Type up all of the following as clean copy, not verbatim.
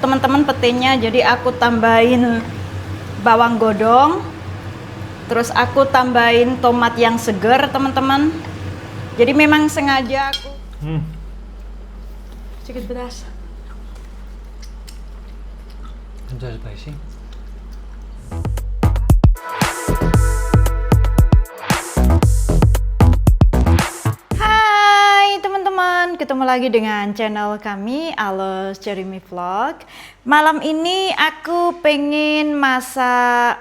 Teman-teman, petenya jadi aku tambahin bawang godong, terus aku tambahin tomat yang segar, teman-teman. Jadi memang sengaja aku sedikit pedas. Enggak spicy. Ketemu lagi dengan channel kami, Aloes Cherimi Vlog. Malam ini aku pengen masak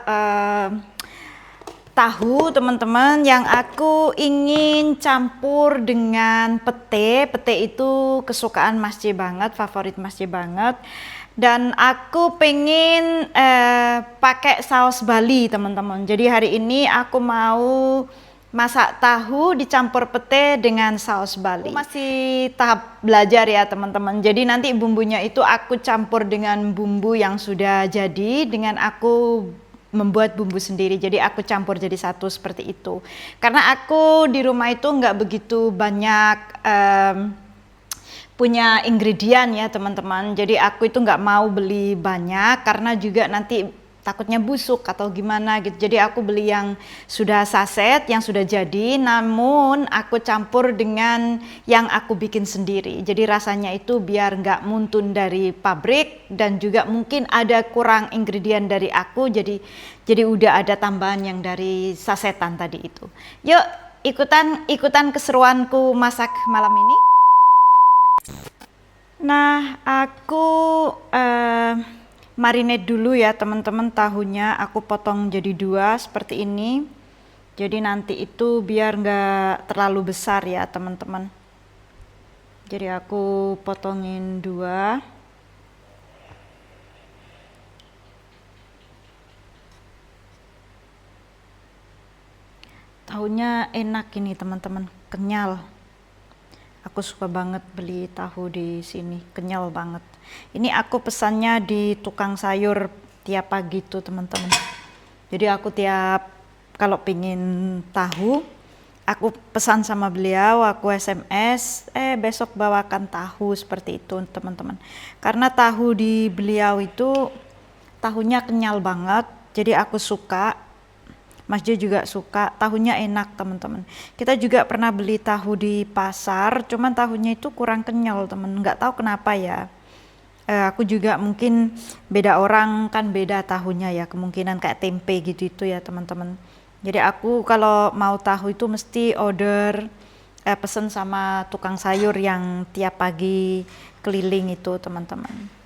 tahu, teman-teman, yang aku ingin campur dengan pete. Pete itu kesukaan Mas C banget, favorit Mas C banget. Dan aku pengen pakai saus Bali, teman-teman. Jadi hari ini aku mau masak tahu dicampur pete dengan saus Bali. Aku masih tahap belajar ya, teman-teman. Jadi nanti bumbunya itu aku campur dengan bumbu yang sudah jadi, dengan aku membuat bumbu sendiri. Jadi aku campur jadi satu seperti itu. Karena aku di rumah itu nggak begitu banyak punya ingredient ya, teman-teman. Jadi aku itu nggak mau beli banyak karena juga nanti takutnya busuk atau gimana gitu. Jadi aku beli yang sudah saset, yang sudah jadi, namun aku campur dengan yang aku bikin sendiri. Jadi rasanya itu biar nggak muntun dari pabrik, dan juga mungkin ada kurang ingredient dari aku, jadi udah ada tambahan yang dari sasetan tadi itu. Yuk ikutan keseruanku masak malam ini. Nah, aku marinate dulu ya, teman-teman. Tahunya aku potong jadi dua seperti ini. Jadi nanti itu biar nggak terlalu besar ya, teman-teman. Jadi aku potongin dua. Tahunya enak ini, teman-teman, kenyal. Aku suka banget beli tahu di sini, kenyal banget. Ini aku pesannya di tukang sayur tiap pagi tuh, teman-teman. Jadi aku tiap kalau pingin tahu, aku pesan sama beliau, aku SMS, besok bawakan tahu, seperti itu, teman-teman. Karena tahu di beliau itu tahunya kenyal banget, jadi aku suka. Mas Jo juga suka, tahunya enak, teman-teman. Kita juga pernah beli tahu di pasar, cuman tahunya itu kurang kenyal, teman. Nggak tahu kenapa ya. Aku juga mungkin beda orang kan, beda tahunya ya, kemungkinan kayak tempe gitu itu ya, teman-teman. Jadi aku kalau mau tahu itu mesti order, pesen sama tukang sayur yang tiap pagi keliling itu, teman-teman.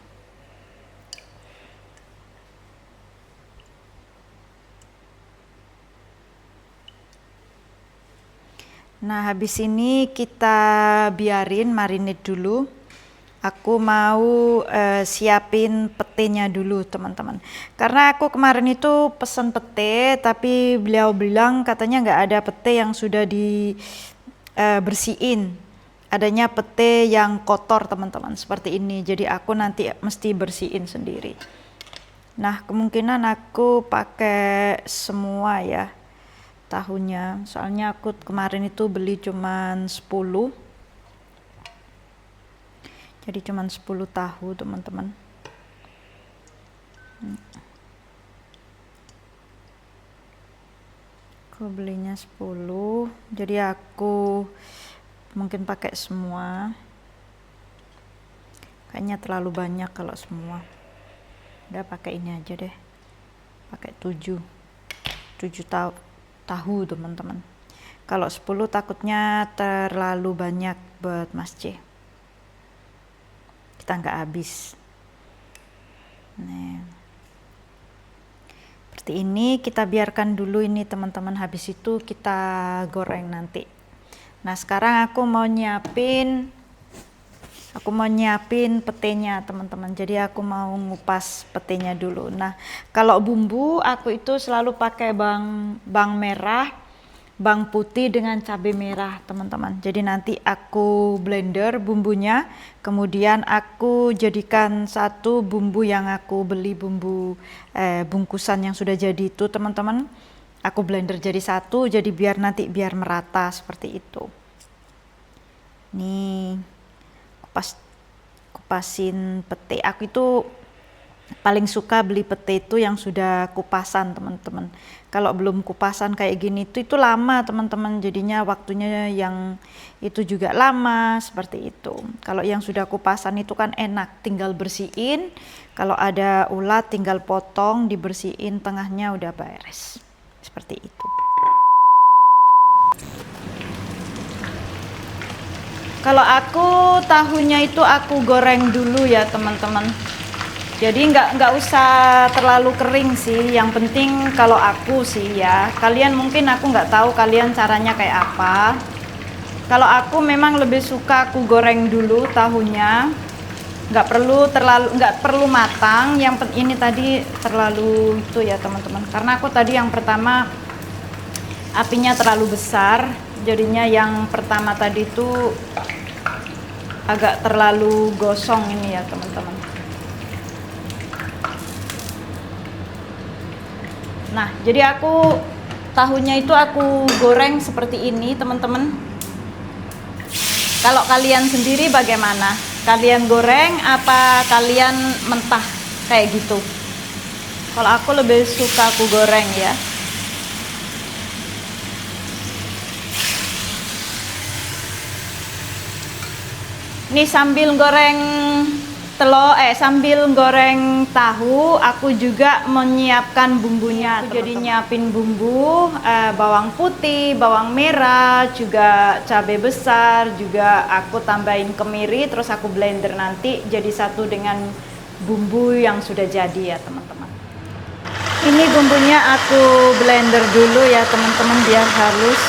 Nah, habis ini kita biarin marinate dulu. Aku mau siapin petenya dulu, teman-teman. Karena aku kemarin itu pesen pete, tapi beliau bilang katanya nggak ada pete yang sudah dibersihin. Adanya pete yang kotor, teman-teman, seperti ini. Jadi aku nanti mesti bersihin sendiri. Nah, kemungkinan aku pakai semua ya tahunya, soalnya aku kemarin itu beli cuman 10, jadi cuman 10 tahu, teman-teman. Aku belinya 10, jadi aku mungkin pakai semua. Kayaknya terlalu banyak kalau semua. Udah pakai ini aja deh, pakai 7 tahu, teman-teman. Kalau 10 takutnya terlalu banyak buat Mas C, kita nggak habis. Nah, seperti ini kita biarkan dulu ini, teman-teman. Habis itu kita goreng nanti. Nah, sekarang aku mau nyiapin petenya, teman-teman. Jadi aku mau ngupas petenya dulu. Nah, kalau bumbu aku itu selalu pakai bawang merah, bawang putih dengan cabai merah, teman-teman. Jadi nanti aku blender bumbunya, kemudian aku jadikan satu bumbu yang aku beli, bumbu bungkusan yang sudah jadi itu, teman-teman. Aku blender jadi satu, jadi biar merata seperti itu. Nih, kupasin pete. Aku itu Paling suka beli pete itu yang sudah kupasan teman-teman. Kalau belum kupasan kayak gini itu lama teman-teman, jadinya waktunya yang itu juga lama seperti itu. Kalau yang sudah kupasan itu kan enak, tinggal bersihin. Kalau ada ulat tinggal potong, dibersihin tengahnya udah beres. Seperti itu. Kalau aku tahunya itu aku goreng dulu ya teman-teman. Jadi nggak usah terlalu kering sih. Yang penting kalau aku sih ya. Kalian mungkin aku nggak tahu kalian caranya kayak apa. Kalau aku memang lebih suka aku goreng dulu tahunya. Nggak perlu matang. Yang ini tadi terlalu itu ya teman-teman. Karena aku tadi yang pertama apinya terlalu besar. Jadinya yang pertama tadi itu agak terlalu gosong ini ya teman-teman. Nah, jadi aku tahunya itu aku goreng seperti ini, teman-teman. Kalau kalian sendiri bagaimana? Kalian goreng apa kalian mentah kayak gitu? Kalau aku lebih suka aku goreng ya. Ini sambil goreng sambil goreng tahu, aku juga menyiapkan bumbunya. Aku jadi nyiapin bumbu, bawang putih, bawang merah, juga cabai besar, juga aku tambahin kemiri, terus aku blender nanti jadi satu dengan bumbu yang sudah jadi ya teman-teman. Ini bumbunya aku blender dulu ya teman-teman biar halus.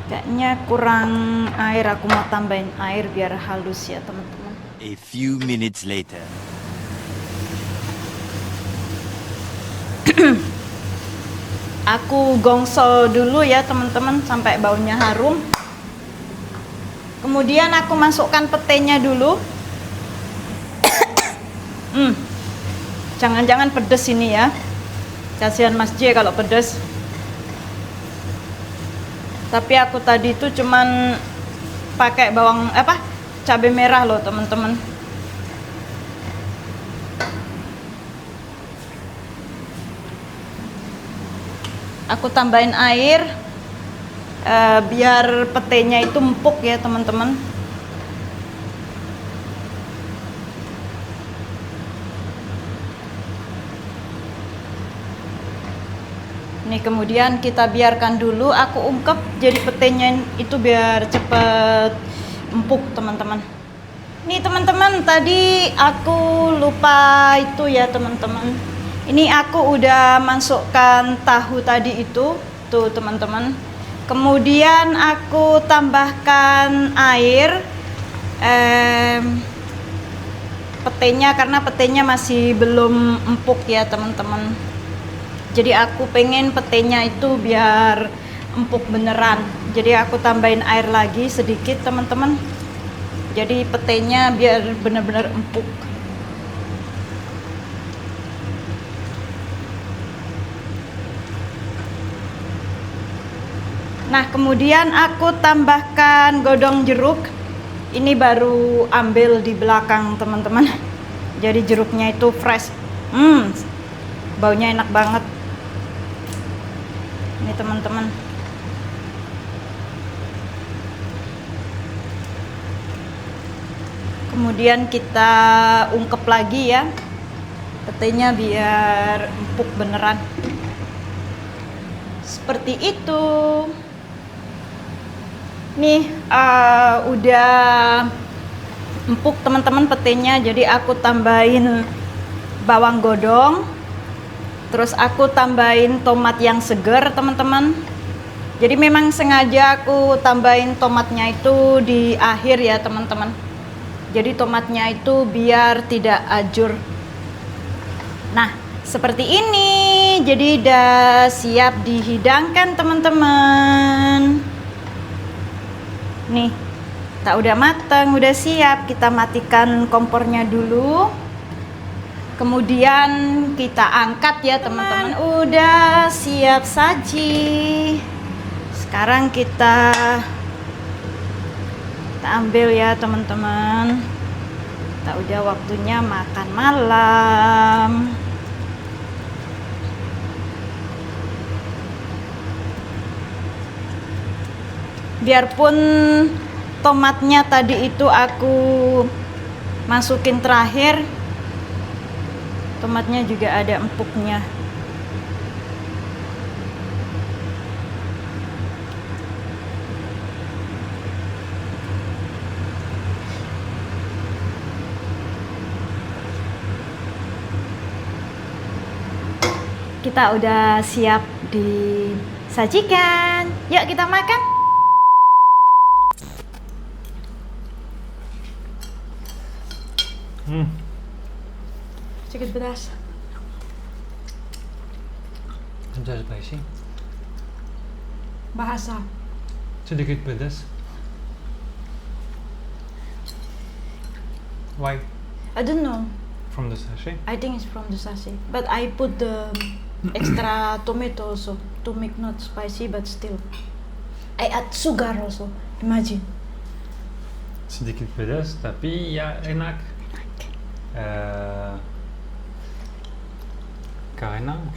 Kayaknya kurang air, aku mau tambahin air biar halus ya teman-teman. A few minutes later. Aku gongsol dulu ya teman-teman sampai baunya harum. Kemudian aku masukkan petenya dulu. Jangan-jangan pedes ini ya. Kasihan Mas J kalau pedes. Tapi aku tadi itu cuman pakai cabai merah loh teman-teman. Aku tambahin air biar petenya itu empuk ya teman-teman. Nih kemudian kita biarkan dulu, aku ungkep jadi petenya itu biar cepet empuk teman-teman. Nih teman-teman, tadi aku lupa itu ya teman-teman. Ini aku udah masukkan tahu tadi itu, tuh teman-teman. Kemudian aku tambahkan air petenya karena petenya masih belum empuk ya teman-teman. Jadi aku pengen petenya itu biar empuk beneran. Jadi aku tambahin air lagi sedikit teman-teman. Jadi petenya biar bener-bener empuk. Nah kemudian aku tambahkan godong jeruk. Ini baru ambil di belakang teman-teman. Jadi jeruknya itu fresh. Baunya enak banget. Ini teman-teman. Kemudian kita ungkep lagi ya petenya biar empuk beneran. Seperti itu. Nih udah empuk teman-teman petenya. Jadi aku tambahin bawang godong. Terus aku tambahin tomat yang segar teman-teman. Jadi memang sengaja aku tambahin tomatnya itu di akhir ya teman-teman. Jadi tomatnya itu biar tidak ajur. Nah seperti ini. Jadi udah siap dihidangkan teman-teman. Nih tak udah matang, udah siap. Kita matikan kompornya dulu. Kemudian kita angkat ya teman-teman. Udah siap saji. Sekarang kita ambil ya teman-teman. Kita udah waktunya makan malam. Biarpun tomatnya tadi itu aku masukin terakhir, tomatnya juga ada empuknya. Kita udah siap disajikan. Yuk kita makan. Sedikit pedas. Is that spicy? Bahasa. Sedikit pedas. Why? I don't know. From the sachet? I think it's from the sachet. But I put the extra tomato also to make not spicy but still. I add sugar also. Imagine. Sedikit pedas, tapi ya enak.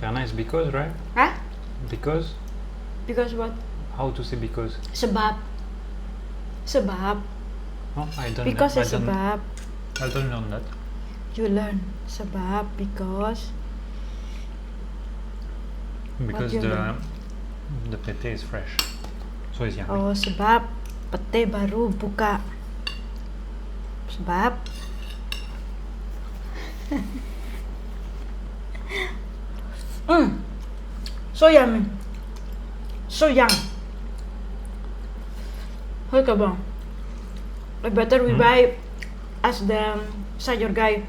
Karena is because, right? Hah? Because? Because what? How to say because? Sebab. Sebab. No, I don't. Because I it's don't, sebab. I don't learn that. You learn. Sebab because. Because you learn? the pate is fresh, so it's yummy. Oh, sebab pete baru buka. Sebab. So yummy. So young. Hơi cả bông. But better we buy as the sayur guy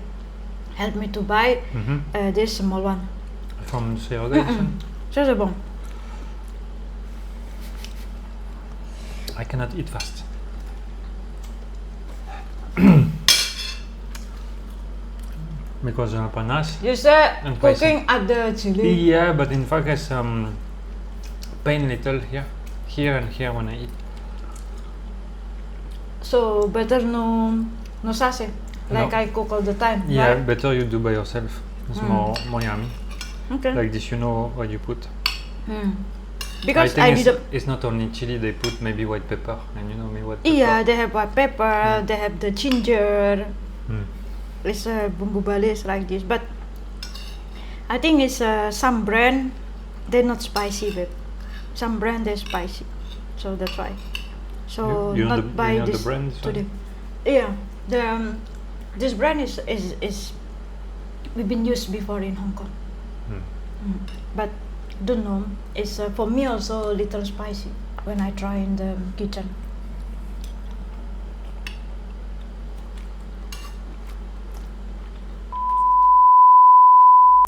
help me to buy this small one. From Seoga, So c'est bon. I cannot eat fast. Because panas. You said And cooking at the chili. Yeah, but in fact it's pain little here and here when I eat. So better no sase. Like No. I cook all the time. Yeah, Right? better you do by yourself. It's more yummy. Okay. Like this, you know what you put. Because I I think did. it's not only chili. They put maybe white pepper, and you know me what. Pepper. Yeah, they have white pepper. They have the ginger. Mm. It's bumbu balis like this, but I think it's some brand they're not spicy, babe. Some brand they're spicy, so that's why. So You know not the- buy you know the this brand, this today. one? Yeah, the this brand is we've been used before in Hong Kong, but don't know. It's for me also a little spicy when I try in the kitchen.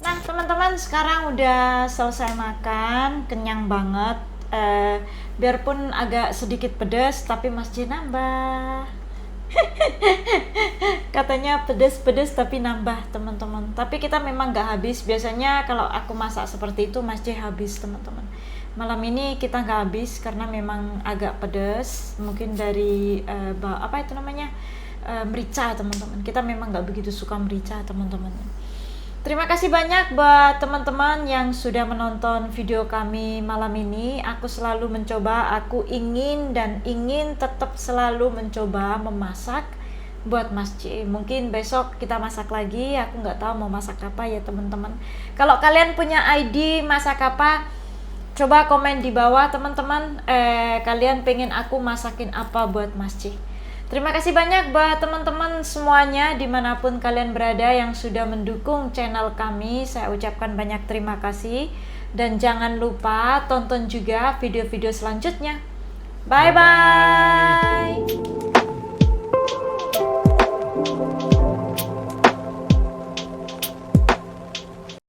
Nah teman-teman, sekarang udah selesai makan, kenyang banget. Biarpun agak sedikit pedas, tapi Mas J nambah. Katanya pedas-pedas tapi nambah teman-teman. Tapi kita memang nggak habis. Biasanya kalau aku masak seperti itu Mas J habis teman-teman. Malam ini kita nggak habis karena memang agak pedas. Mungkin dari apa itu namanya merica teman-teman. Kita memang nggak begitu suka merica teman-teman. Terima kasih banyak buat teman-teman yang sudah menonton video kami malam ini. Aku selalu mencoba, aku ingin tetap selalu mencoba memasak buat Mas C. Mungkin besok kita masak lagi, aku nggak tahu mau masak apa ya teman-teman. Kalau kalian punya ide masak apa, coba komen di bawah teman-teman. Kalian pengen aku masakin apa buat Mas C. Terima kasih banyak buat teman-teman semuanya dimanapun kalian berada yang sudah mendukung channel kami. Saya ucapkan banyak terima kasih. Dan jangan lupa tonton juga video-video selanjutnya. Bye-bye.